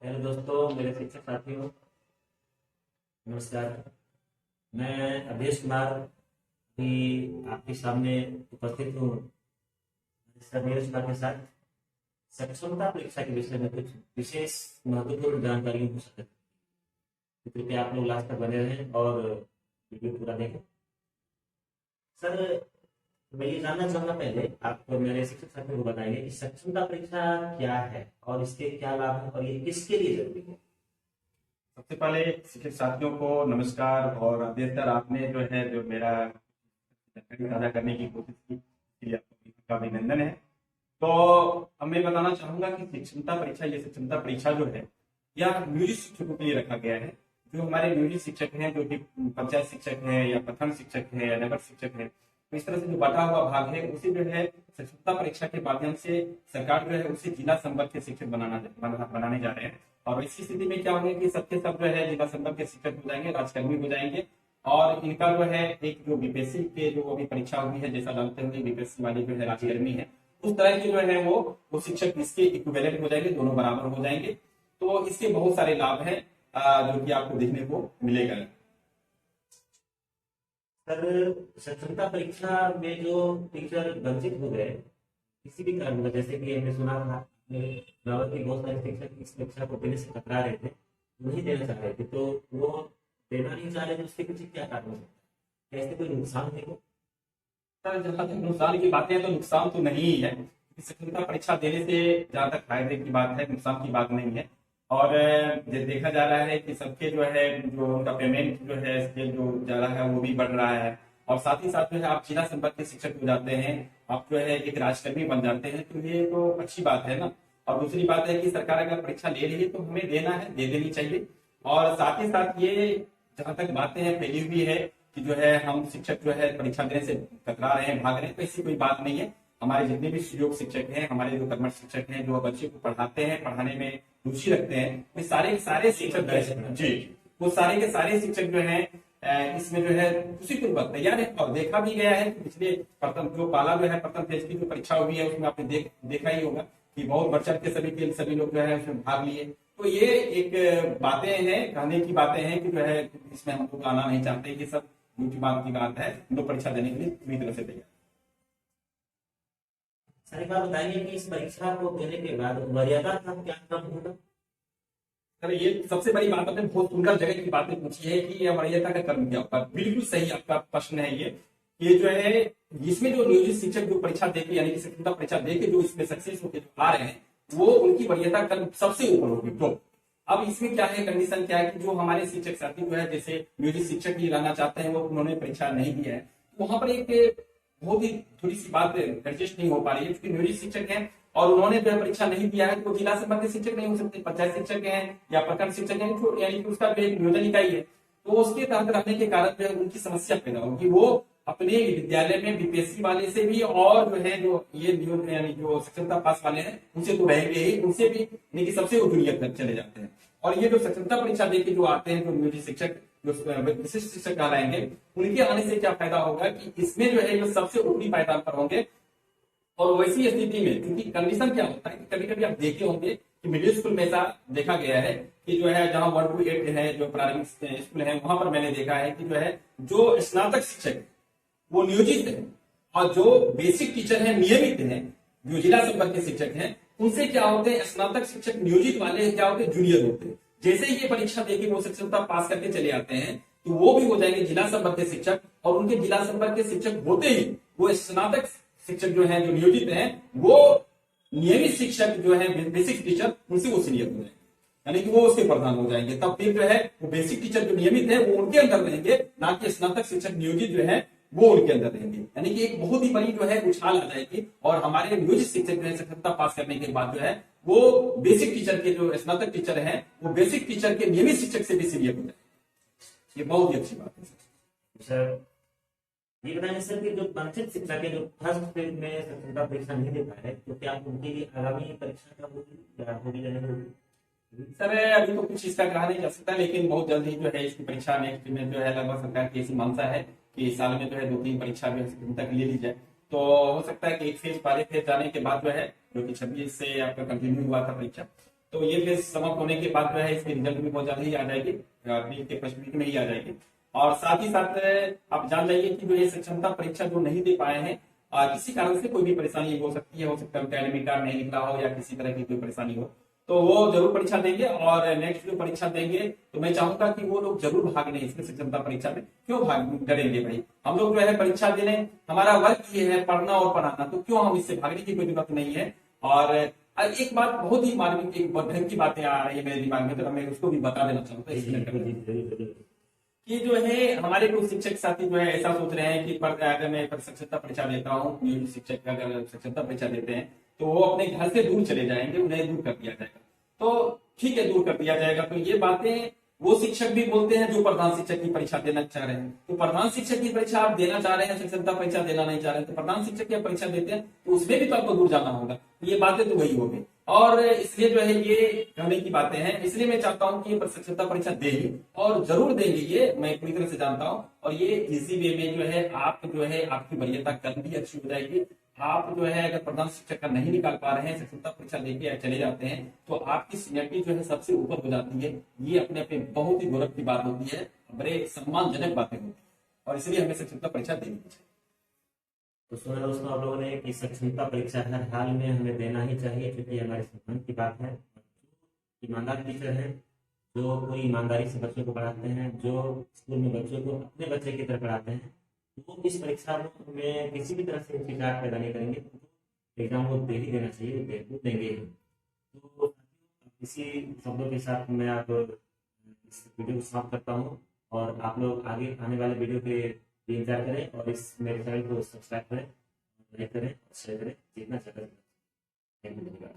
Hello दोस्तों, मेरे शिक्षक साथियों, नमस्कार। मैं अवधेश कुमार भी आपके सामने उपस्थित हूँ सर नीरज कुमार के साथ सक्षमता परीक्षा के विषय में कुछ विशेष महत्वपूर्ण जानकारियों को सकते तो कृपया आप लोग लास्ट तक बने रहें और वीडियो पूरा देखें। सर, मैं ये जानना चाहूँगा, पहले आप मेरे शिक्षक साथियों को बताइए कि सक्षमता परीक्षा क्या है और इसके क्या लाभ है और ये किसके लिए जरूरी है। सबसे पहले शिक्षक साथियों को नमस्कार। और अध्यक्षर आपने जो मेरा जानकारी साझा करने की कोशिश की, इसके लिए आपका अभिनंदन है। तो अब मैं बताना चाहूंगा कि ये शिक्षणता परीक्षा जो है यह म्यूजिक शिक्षकों के लिए रखा गया है। जो हमारे म्यूजिक शिक्षक हैं, जो कि पंचायत शिक्षक है या प्रथम शिक्षक है या नगर शिक्षक है, तो इस तरह से जो बटा हुआ भाग है उसे जो है शिक्षणता परीक्षा के माध्यम से सरकार जो है उसे जिला संवर्ग के शिक्षक बनाने जा रहे हैं। और इसी स्थिति में क्या होगा कि सबके सब जो है जिला संवर्ग के शिक्षक हो जाएंगे, राजकर्मी हो जाएंगे। और इनका जो है एक जो बीपीएससी के जो अभी परीक्षा हुई है, जैसा जानते होंगे बीपीएससी वाली जो है राजकर्मी है, उस तरह के जो है वो शिक्षक इसके इक्विवेलेंट हो जाएंगे, दोनों बराबर हो जाएंगे। तो इसके बहुत सारे लाभ हैं जो कि आपको देखने को मिलेगा। सर, सक्षमता परीक्षा में जो टीचर वंचित हो गए किसी भी कारण वजह, जैसे कि हमने सुना था गाँव के बहुत सारे शिक्षक इस परीक्षा को देने से कतरा रहे थे, नहीं देना चाह रहे थे, तो वो देना नहीं चाह रहे थे, उसके पीछे क्या कारण हो सकता है? कैसे कोई नुकसान है क्या? सर, जहाँ तक नुकसान की बातें हैं तो नुकसान तो नहीं ही है। शिक्षणता परीक्षा देने से जहाँ तक फायदे की बात है, नुकसान की बात नहीं है। और ये देखा जा रहा है कि सबके जो उनका पेमेंट जो है स्केल जो जा रहा है वो भी बढ़ रहा है। और साथ ही साथ जो है आप जिला संपर्क के शिक्षक हो जाते हैं, आप जो है एक राजकर्मी बन जाते हैं, तो ये तो अच्छी बात है ना। और दूसरी बात है कि सरकार अगर परीक्षा ले रही है तो हमें देना है, दे देनी चाहिए। और साथ ही साथ ये जहाँ तक बातें हैं फैली हुई है कि जो है हम शिक्षक जो है परीक्षा देने से कतरा रहे हैं, भाग रहे हैं, तो ऐसी कोई बात नहीं है। हमारे जितने भी सहयोग शिक्षक हैं, हमारे जो कर्मठ शिक्षक हैं, जो बच्चे को पढ़ाते हैं, पढ़ाने में रुचि रखते हैं, वे सारे के सारे शिक्षक जी, वो सारे के सारे शिक्षक जो है इसमें जो है खुशी पूर्वक तैयार है। और देखा भी गया है कि पिछले प्रथम फेज की जो परीक्षा हुई है उसमें आपने देखा ही होगा कि बहुत बढ़ चढ़ के सभी लोग जो है उसमें भाग लिए। तो ये एक बातें हैं, कहने की बातें हैं कि जो है इसमें हम लोग आना नहीं चाहते, ये सब झूठी बात की बात है। हम लोग परीक्षा देने के लिए पूरी तरह से तैयार। सर, एक बात बताइए कि इस परीक्षा को देने के बाद वरीयता का क्या क्रम होगा? सर, ये सबसे बड़ी बात आपने बहुत सुंदर जगह की बातें पूछी है कि यह वरीयता का कर्म क्या होगा। बिल्कुल सही आपका प्रश्न है ये जो है इसमें जो नियोजित शिक्षक जो परीक्षा देके यानी कि शिक्षकता परीक्षा देके जो इसमें सक्सेस होकर जो आ रहे हैं वो उनकी वरीयता कर्म सबसे ऊपर होगी। तो अब इसमें क्या है, कंडीशन क्या है कि जो हमारे शिक्षक साथी जो है जैसे नियोजित शिक्षक ही रहना चाहते हैं, वो उन्होंने परीक्षा नहीं दिया है, तो वहां पर एक बहुत ही थोड़ी सी बात एडजस्ट नहीं हो पा रही है। क्योंकि नियोजित शिक्षक हैं और उन्होंने जो परीक्षा नहीं दिया है, तो जिला संपर्क के शिक्षक नहीं हो सकते, पंचायत शिक्षक हैं या प्रखंड शिक्षक हैं, तो यानी कि उसका जो एक नियोजन इकाई है, तो उसके तहत रहने के कारण जो है उनकी समस्या पैदा होगी। वो अपने विद्यालय में बीपीएससी वाले से भी और जो है जो ये यानी जो सक्षमता पास वाले हैं उनसे तो रहेंगे ही, उनसे भी यानी कि सबसे जूनियर तक चले जाते हैं। और ये जो सक्षमता परीक्षा देके जो आते हैं, जो नियोजित शिक्षक जो विशिष्ट शिक्षक कहलाएंगे, उनके आने से क्या फायदा होगा कि इसमें जो है जो सबसे ऊपरी पायदान पर होंगे। और वैसी स्थिति में क्योंकि कंडीशन क्या होता है कि कभी कभी आप देखे होंगे कि मिडिल स्कूल में ऐसा देखा गया है कि जो है जहां 1 to 8 है जो प्रारंभिक स्कूल है, वहां पर मैंने देखा है कि जो है जो स्नातक शिक्षक वो नियोजित है और जो बेसिक टीचर है नियमित है, जो जिला संपर्क के शिक्षक हैं, उनसे क्या होते हैं स्नातक शिक्षक नियोजित वाले क्या होते हैं जूनियर होते हैं। जैसे ही ये परीक्षा देके वो शिक्षकता पास करके चले आते हैं तो वो भी हो जाएंगे जिला संपर्क के शिक्षक। और उनके जिला संपर्क के शिक्षक होते ही वो स्नातक शिक्षक जो है जो नियोजित हैं, वो नियमित शिक्षक जो है बेसिक टीचर, उनसे वो सीनियर हो जाएंगे, यानी कि वो उसके प्रधान हो जाएंगे। तब फिर जो है वो बेसिक टीचर जो नियमित है वो उनके अंदर रहेंगे, ना कि स्नातक शिक्षक नियोजित जो है वो उनके अंदर रहेंगे। यानी कि एक बहुत ही बड़ी जो है उछाल आ जाएगी। और हमारे नियोजित शिक्षक जो है शिक्षकता पास करने के बाद जो है वो बेसिक टीचर के जो स्नातक टीचर है वो बेसिक टीचर के नियमित शिक्षक से भी सीनियर हो जाएंगे। ये बहुत ही अच्छी बात है सर, ये बताएं सर कि जो वंचित शिक्षक है जो फर्स्ट फेज में सक्षमता परीक्षा नहीं दे पाए, तो क्या उनके लिए आगामी परीक्षा कब होगी या होगी या नहीं होगी? सर, अभी तो कुछ इसका कहा नहीं जा सकता, लेकिन बहुत जल्द ही जो है इसकी परीक्षा नेक्स्ट में जो है लगभग सरकार की ऐसी मानसा है कि इस साल में जो है 2-3 परीक्षा जो है तक ले ली जाए। तो हो सकता है कि एक फेज पहले फेज जाने के बाद जो है जो कि 26 से आपका कंटिन्यू हुआ था परीक्षा, तो ये फेज समाप्त होने के बाद जो है इसके रिजल्ट भी बहुत जल्द ही आ जाएगी, अप्रैल के फर्स्ट वीक में ही आ जाएगी। और साथ ही साथ आप जान जाइए कि जो ये सक्षमता परीक्षा जो नहीं दे पाए हैं, किसी कारण से कोई भी परेशानी हो सकती है, हो सकता है उनका एडमिट कार्ड नहीं निकला हो या किसी तरह की कोई परेशानी हो, तो वो जरूर परीक्षा देंगे। और नेक्स्ट जो परीक्षा देंगे तो मैं चाहूंगा कि वो लोग जरूर भाग लें इसमें सक्षमता परीक्षा में। क्यों भाग डरेंगे भाई, हम लोग जो है परीक्षा देने, हमारा वर्क ये है पढ़ना और पढ़ाना, तो क्यों हम इससे भागने की कोई जरूरत नहीं है। और एक बात बहुत ही मार्मिक, एक ढंग की बातें आ रही है मेरे दिमाग में, तो मैं उसको भी बता देना चाहूंगा जी, इस जी, मिनट में। जी, जी, कि जो है हमारे कुछ शिक्षक साथी जो है ऐसा सोच रहे हैं कि अगर मैं सक्षमता परीक्षा देता हूँ, जो शिक्षक अगर सक्षमता परीक्षा देते हैं तो वो अपने घर से दूर चले जाएंगे, उन्हें दूर कर दिया जाएगा। तो ठीक है, दूर कर दिया जाएगा, तो ये बातें वो शिक्षक भी बोलते हैं जो प्रधान शिक्षक की परीक्षा देना चाह रहे हैं। तो प्रधान शिक्षक की परीक्षा आप देना चाह रहे हैं, सक्षमता परीक्षा देना नहीं चाह रहे हैं, तो प्रधान शिक्षक की परीक्षा देते हैं तो उसमें भी तो आपको दूर जाना होगा। तो ये बातें तो वही होगी, और इसलिए जो है ये कहने की बातें हैं। इसलिए मैं चाहता हूं कि ये सक्षमता परीक्षा देंगे और जरूर देंगे, ये मैं पूरी तरह से जानता हूं। और ये इसी वे में जो है आप जो है आपकी वरीयता कल भी अच्छी हो जाएगी। आप जो है अगर प्रधान शिक्षक का नहीं निकाल पा रहे हैं, सक्षमता परीक्षा देके चले जाते हैं, तो आपकी सीनियरिटी जो है सबसे ऊपर हो जाती है। ये अपने अपने बहुत ही गौरव की बात होती है, बड़े सम्मानजनक बातें होती है, और इसलिए हमें सक्षमता परीक्षा देनी चाहिए। तो सुना दोस्तों आप लोगों ने कि सक्षमता परीक्षा हर हाल में हमें देना ही चाहिए, क्योंकि हमारे सम्मान की बात है। ईमानदार टीचर हैं जो पूरी ईमानदारी से बच्चों को पढ़ाते हैं, जो स्कूल में बच्चों को अपने बच्चे की तरह पढ़ाते हैं, वो इस परीक्षा में किसी भी तरह से हिचकिचाहट पैदा नहीं करेंगे। एग्जाम वो दे ही देना चाहिए, वो देंगे ही। तो इसी शब्दों के साथ मैं आप इस वीडियो को समाप्त करता हूँ, और आप लोग आगे आने वाले वीडियो के लिए इंतजार करें, और इस मेरे चैनल को सब्सक्राइब करें, लाइक करें, शेयर करें, जितना ज़्यादा। Thank you.